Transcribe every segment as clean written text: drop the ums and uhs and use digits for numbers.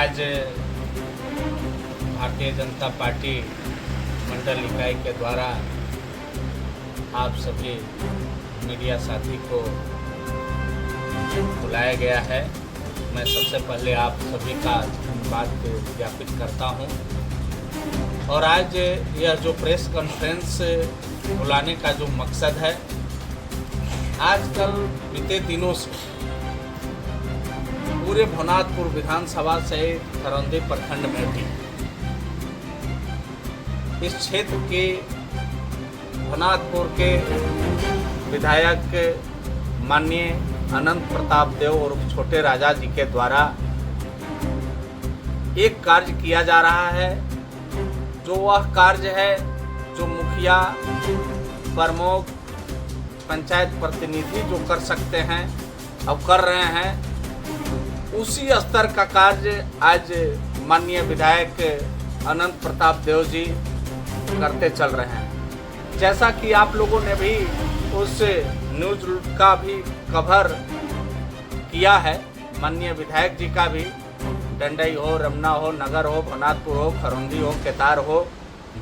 आज भारतीय जनता पार्टी मंडल इकाई के द्वारा आप सभी मीडिया साथी को बुलाया गया है। मैं सबसे पहले आप सभी का धन्यवाद ज्ञापित करता हूं। और आज यह जो प्रेस कॉन्फ्रेंस बुलाने का जो मकसद है, आजकल बीते दिनों से पूरे भवनाथपुर विधानसभा से खरौंदी प्रखंड में भी इस क्षेत्र के भवनाथपुर के विधायक माननीय अनंत प्रताप देव और छोटे राजा जी के द्वारा एक कार्य किया जा रहा है, जो वह कार्य है जो मुखिया, प्रमुख, पंचायत प्रतिनिधि जो कर सकते हैं अब कर रहे हैं। उसी स्तर का कार्य आज माननीय विधायक अनंत प्रताप देव जी करते चल रहे हैं। जैसा कि आप लोगों ने भी उस न्यूज का भी कवर किया है, माननीय विधायक जी का भी, डंडई हो, रमना हो, नगर हो, भवनाथपुर हो, खरौंदी हो, केतार हो,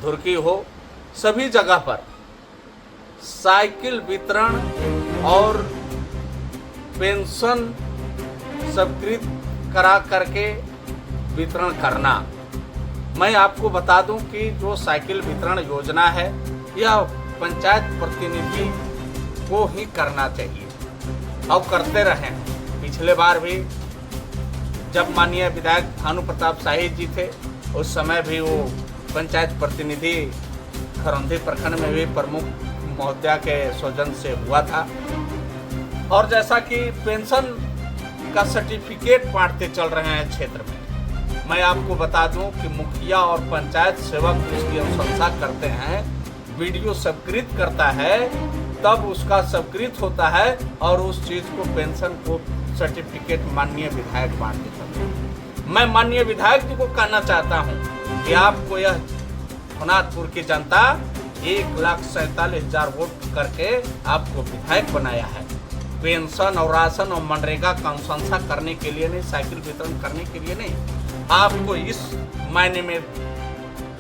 धुरकी हो, सभी जगह पर साइकिल वितरण और पेंशन स्वीकृत करा करके वितरण करना। मैं आपको बता दूं कि जो साइकिल वितरण योजना है यह पंचायत प्रतिनिधि को ही करना चाहिए और करते रहे। पिछले बार भी जब माननीय विधायक भानु प्रताप शाही जी थे, उस समय भी वो पंचायत प्रतिनिधि खरौंदी प्रखंड में भी प्रमुख महोदया के सौजन्य से हुआ था। और जैसा कि पेंशन का सर्टिफिकेट बांटते चल रहे हैं क्षेत्र में, मैं आपको बता दूं कि मुखिया और पंचायत सेवक इसकी अनुशंसा करते हैं, वीडियो स्वीकृत करता है, तब उसका स्वीकृत होता है और उस चीज को, पेंशन को सर्टिफिकेट माननीय विधायक बांटते चलते हैं। मैं माननीय विधायक जी को कहना चाहता हूं कि आपको यह भवनाथपुर की जनता 1,47,000 वोट करके आपको विधायक बनाया है। पेंशन और राशन और मनरेगा का अनुशंसा करने के लिए नहीं, साइकिल वितरण करने के लिए नहीं, आपको इस मायने में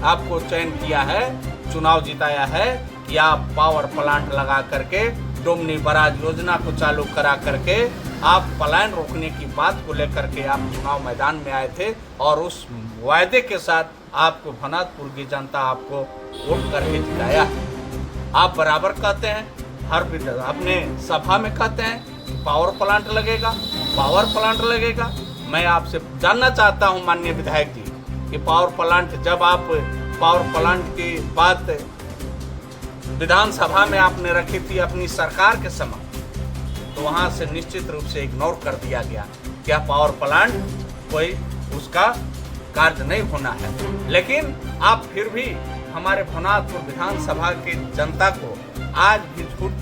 आपको चयन किया है, चुनाव जिताया है कि आप पावर प्लांट लगा करके डोमनी बराज योजना को चालू करा करके आप पलायन रोकने की बात को लेकर के आप चुनाव मैदान में आए थे। और उस वायदे के साथ आपको भवनाथपुर की जनता आपको वोट करके जिताया। आप बराबर कहते हैं, हर अपने सभा में कहते हैं पावर प्लांट लगेगा, पावर प्लांट लगेगा। मैं आपसे जानना चाहता हूं माननीय विधायक जी कि पावर प्लांट, जब आप पावर प्लांट की बात विधानसभा में आपने रखी थी अपनी सरकार के समय, तो वहां से निश्चित रूप से इग्नोर कर दिया गया। क्या पावर प्लांट कोई उसका कार्य नहीं होना है, लेकिन आप फिर भी हमारे भवनाथपुर विधानसभा की जनता को आज भी झूठ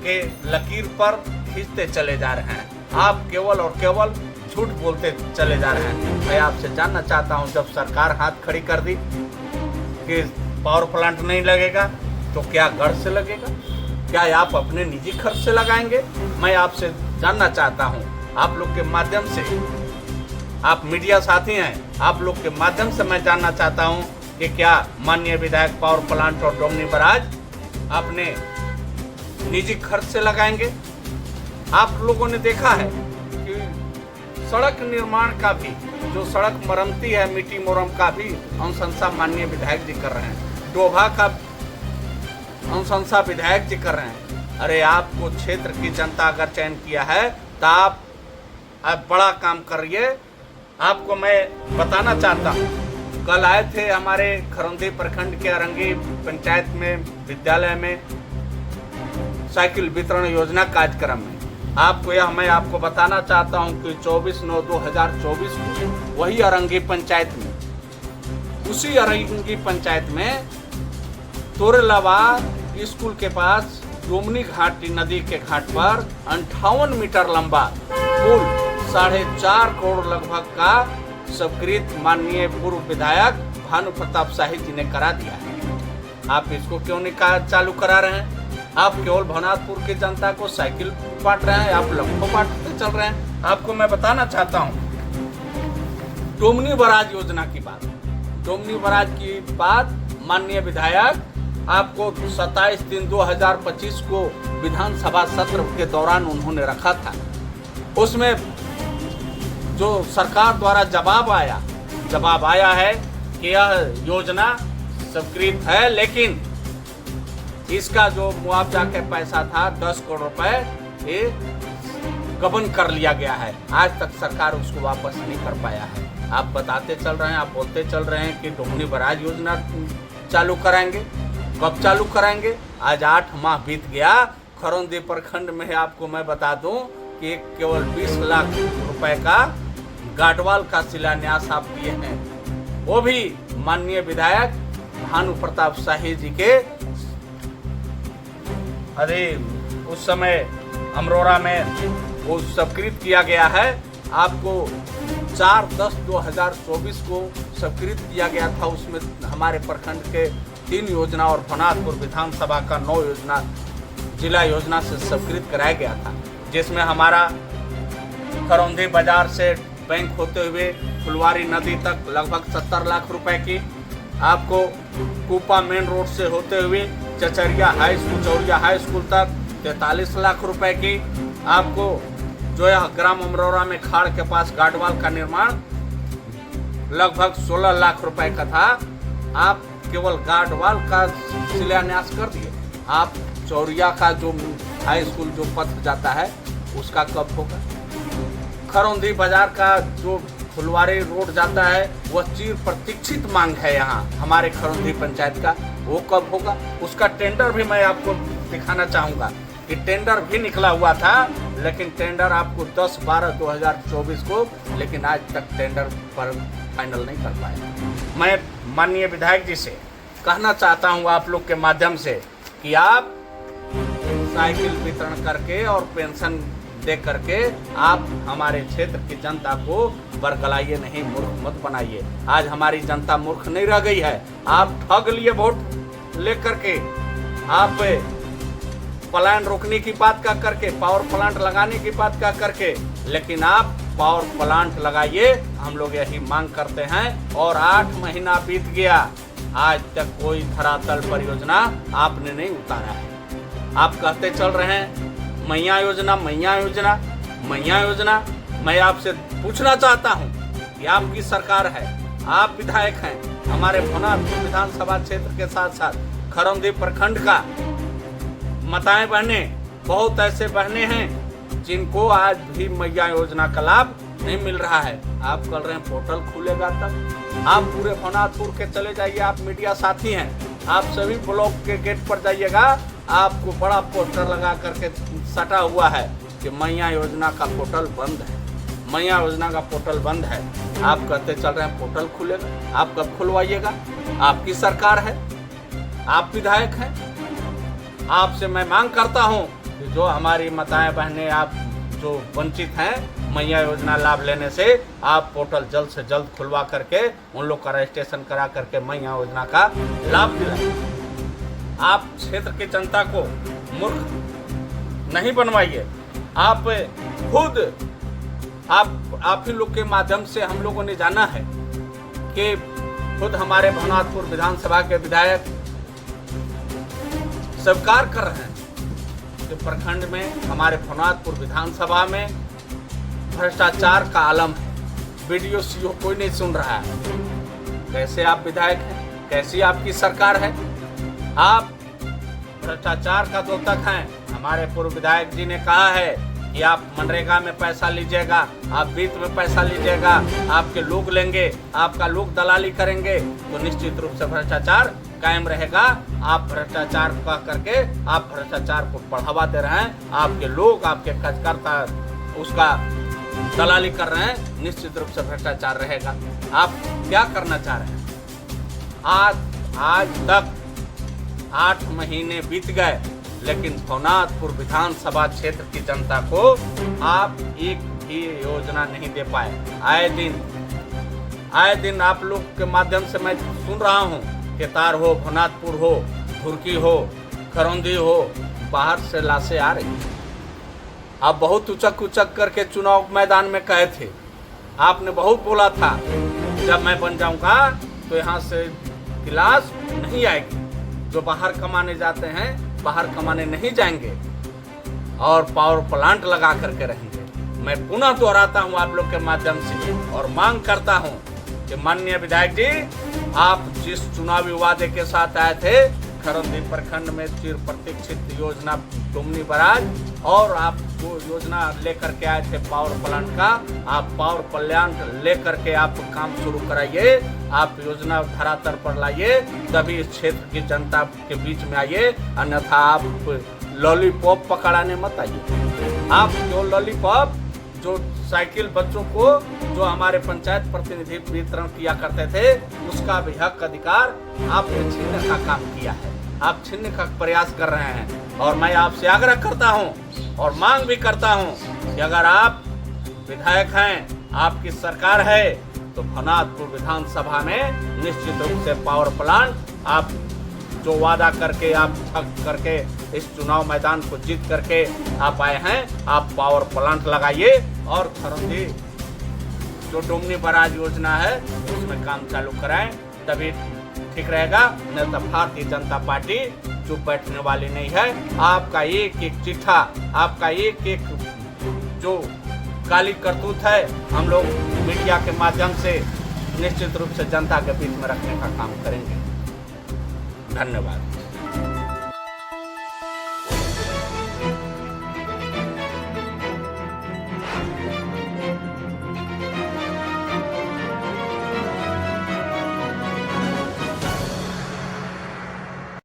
के लकीर पर खींचते चले जा रहे हैं। आप केवल और केवल झूठ बोलते चले जा रहे हैं। मैं आपसे जानना चाहता हूं, जब सरकार हाथ खड़ी कर दी कि पावर प्लांट नहीं लगेगा, तो क्या गढ़ से लगेगा? क्या आप अपने निजी खर्च से लगाएंगे? मैं आपसे जानना चाहता हूं, आप लोग के माध्यम से, आप मीडिया साथी हैं, आप लोग के माध्यम से मैं जानना चाहता हूं कि क्या माननीय विधायक पावर प्लांट और डोमनी बराज अपने निजी खर्च से लगाएंगे? आप लोगों ने देखा है कि सड़क निर्माण का भी, जो सड़क मरम्मती है, मिट्टी मोरम का भी अनुशंसा माननीय विधायक जी कर रहे हैं, डोभा का अनुशंसा विधायक जी कर रहे हैं। अरे आपको क्षेत्र की जनता अगर चयन किया है तो आप बड़ा काम करिए। आपको मैं बताना चाहता हूँ, कल आए थे हमारे खरौंदी प्रखंड के अरंगी पंचायत में विद्यालय में साइकिल वितरण योजना कार्यक्रम में। मैं आपको बताना चाहता हूँ कि 24/9/2024 को वही अरंगी पंचायत में, उसी अरंगी पंचायत में तोरेलावा स्कूल के पास डोमनी घाटी नदी के घाट पर 58 मीटर लंबा पुल 4.5 करोड़ लगभग का स्वीकृत माननीय पूर्व विधायक भानु प्रताप शाही जी ने करा दिया है। आप इसको क्यों नहीं चालू करा रहे हैं? आप केवल भवनाथपुर की जनता को साइकिल बांट रहे हैं, आप लखों बांटते चल रहे हैं। आपको मैं बताना चाहता हूं डोमनी बराज योजना की बात, डोमनी बराज की बात माननीय विधायक आपको 27/3/2025 को विधानसभा सत्र के दौरान उन्होंने रखा था। उसमें जो सरकार द्वारा जवाब आया है कि यह योजना स्वीकृत है, लेकिन इसका जो मुआवजा के पैसा था 10 करोड़ रुपए, ये गबन कर लिया गया है। आज तक सरकार उसको वापस नहीं कर पाया है। आप बताते चल रहे हैं, आप बोलते चल रहे हैं कि डोमनी बराज योजना चालू कराएंगे। कब चालू कराएंगे? आज 8 माह बीत गया। खरौंदी प्रखंड में आपको मैं बता दूं कि केवल 20 लाख रुपए का गाडवाल का शिलान्यास आप किए हैं, वो भी माननीय विधायक भानु प्रताप शाही जी के अरे उस समय अमरोरा में वो स्वीकृत किया गया है। आपको 4/10/2024 को स्वीकृत किया गया था। उसमें हमारे प्रखंड के 3 योजना और भनातपुर विधानसभा का 9 योजना जिला योजना से स्वीकृत कराया गया था, जिसमें हमारा खरौंदी बाजार से बैंक होते हुए फुलवारी नदी तक लगभग 70 लाख रुपए की, आपको कुपा मेन रोड से होते हुए चचरिया हाई स्कूल तक 43 लाख रुपए की, आपको जो है ग्राम अमरोरा में खाड़ के पास गाडवाल का निर्माण लगभग 16 लाख रुपए का था। आप केवल गाडवाल का शिलान्यास कर दिए। आप चौरिया का जो हाई स्कूल जो पथ जाता है उसका कब होगा? खरौंदी बाजार का जो फुलवारी रोड जाता है वह चिर प्रतीक्षित मांग है यहाँ हमारे खरौंदी पंचायत का, वो कब होगा? उसका टेंडर भी मैं आपको दिखाना चाहूँगा कि टेंडर भी निकला हुआ था, लेकिन टेंडर आपको 10/12/2024 को, लेकिन आज तक टेंडर पर फाइनल नहीं कर पाया। मैं माननीय विधायक जी से कहना चाहता हूँ आप लोग के माध्यम से कि आप साइकिल वितरण करके और पेंशन दे करके आप हमारे क्षेत्र की जनता को बरगलाइए नहीं, मूर्ख मत बनाइए। आज हमारी जनता मूर्ख नहीं रह गई है। आप ठग लिए वोट लेकर के, आप पलायन रोकने की बात का करके, पावर प्लांट लगाने की बात का करके, लेकिन आप पावर प्लांट लगाइए, हम लोग यही मांग करते हैं। और 8 महीना बीत गया, आज तक कोई धरातल परियोजना आपने नहीं उतारा है। आप कहते चल रहे हैं मैया योजना। मैं आपसे पूछना चाहता हूं कि आपकी सरकार है, आप विधायक हैं, हमारे भनातपुर विधानसभा क्षेत्र के साथ साथ खरौंदी प्रखंड का माताएं बहनें, बहुत ऐसे बहनें हैं जिनको आज भी मैया योजना का लाभ नहीं मिल रहा है। आप कह रहे हैं पोर्टल खुलेगा तब। आप पूरे भनातपुर के चले जाइए, आप मीडिया साथी हैं, आप सभी ब्लॉक के गेट पर जाइएगा, आपको बड़ा पोस्टर लगा करके सटा हुआ है कि मैया योजना का पोर्टल बंद है, मैया योजना का पोर्टल बंद है। आप कहते चल रहे हैं पोर्टल खुलेगा, आप कब खुलवाइएगा? आपकी सरकार है, आप विधायक हैं। आपसे मैं मांग करता हूं कि जो हमारी माताएं बहनें, आप जो वंचित हैं मैया योजना लाभ लेने से, आप पोर्टल जल्द से जल्द खुलवा करके उन लोग का रजिस्ट्रेशन करा करके मैया योजना का लाभ दिलाएं। आप क्षेत्र की जनता को मूर्ख नहीं बनवाइए। आप खुद आप ही लोग के माध्यम से हम लोगों ने जाना है कि खुद हमारे भनातपुर विधानसभा के विधायक स्वीकार कर रहे हैं कि प्रखंड में, हमारे भनातपुर विधानसभा में भ्रष्टाचार का आलम है। वीडियो सीओ कोई नहीं सुन रहा है। कैसे आप विधायक हैं? कैसी आपकी सरकार है? आप भ्रष्टाचार का द्योतक हैं। हमारे पूर्व विधायक जी ने कहा है कि आप मनरेगा में पैसा लीजिएगा, आप वित्त में पैसा लीजिएगा, आपके लोग लेंगे, आपका लोग दलाली करेंगे तो निश्चित रूप से भ्रष्टाचार कायम रहेगा। आप भ्रष्टाचार का करके आप भ्रष्टाचार को बढ़ावा दे रहे हैं। आपके लोग, आपके कार्यकर्ता उसका दलाली कर रहे हैं, निश्चित रूप से भ्रष्टाचार रहेगा। आप क्या करना चाह रहे हैं? आज तक 8 महीने बीत गए, लेकिन भनातपुर विधानसभा क्षेत्र की जनता को आप एक भी योजना नहीं दे पाए। आए दिन आप लोग के माध्यम से मैं सुन रहा हूँ, केतार हो, भनातपुर हो, धुरकी हो, खरौंदी हो, बाहर से लाशें आ रही। आप बहुत उचक करके चुनाव मैदान में कहे थे, आपने बहुत बोला था जब मैं बन जाऊंगा तो यहाँ से क्लास नहीं आएगी, जो बाहर कमाने जाते हैं बाहर कमाने नहीं जाएंगे और पावर प्लांट लगा करके रहेंगे। मैं पुनः दोहराता हूँ आप लोग के माध्यम से और मांग करता हूँ कि माननीय विधायक जी, आप जिस चुनावी वादे के साथ आए थे खरौंधी प्रखंड में चिर प्रतीक्षित योजना डुमनी बराज और आप जो योजना लेकर के आए थे पावर प्लांट का, आप पावर प्लांट लेकर के आप काम शुरू कराइए, आप योजना धरातल पर लाइए, तभी इस क्षेत्र की जनता के बीच में आइए, अन्यथा आप लॉलीपॉप पकड़ाने मत आइए। आप जो लॉलीपॉप जो साइकिल बच्चों को जो हमारे पंचायत प्रतिनिधि वितरण किया करते थे उसका भी हक अधिकार आपने छीनने का काम किया है, आप छीनने का प्रयास कर रहे हैं। और मैं आपसे आग्रह करता हूं और मांग भी करता हूं कि अगर आप विधायक हैं, आपकी सरकार है, तो भवनाथपुर विधानसभा में निश्चित रूप से पावर प्लांट आप जो वादा करके आप ठग करके इस चुनाव मैदान को जीत करके आप आए हैं, आप पावर प्लांट लगाइए और खरौंधी जो डुमनी बराज योजना है उसमें काम चालू कराएं, तभी ठीक रहेगा। नहीं तो भारतीय जनता पार्टी चुप बैठने वाली नहीं है। आपका एक एक चिट्ठा, आपका एक एक जो काली करतूत है हम लोग मीडिया के माध्यम से निश्चित रूप से जनता के बीच में रखने का काम करेंगे। धन्यवाद।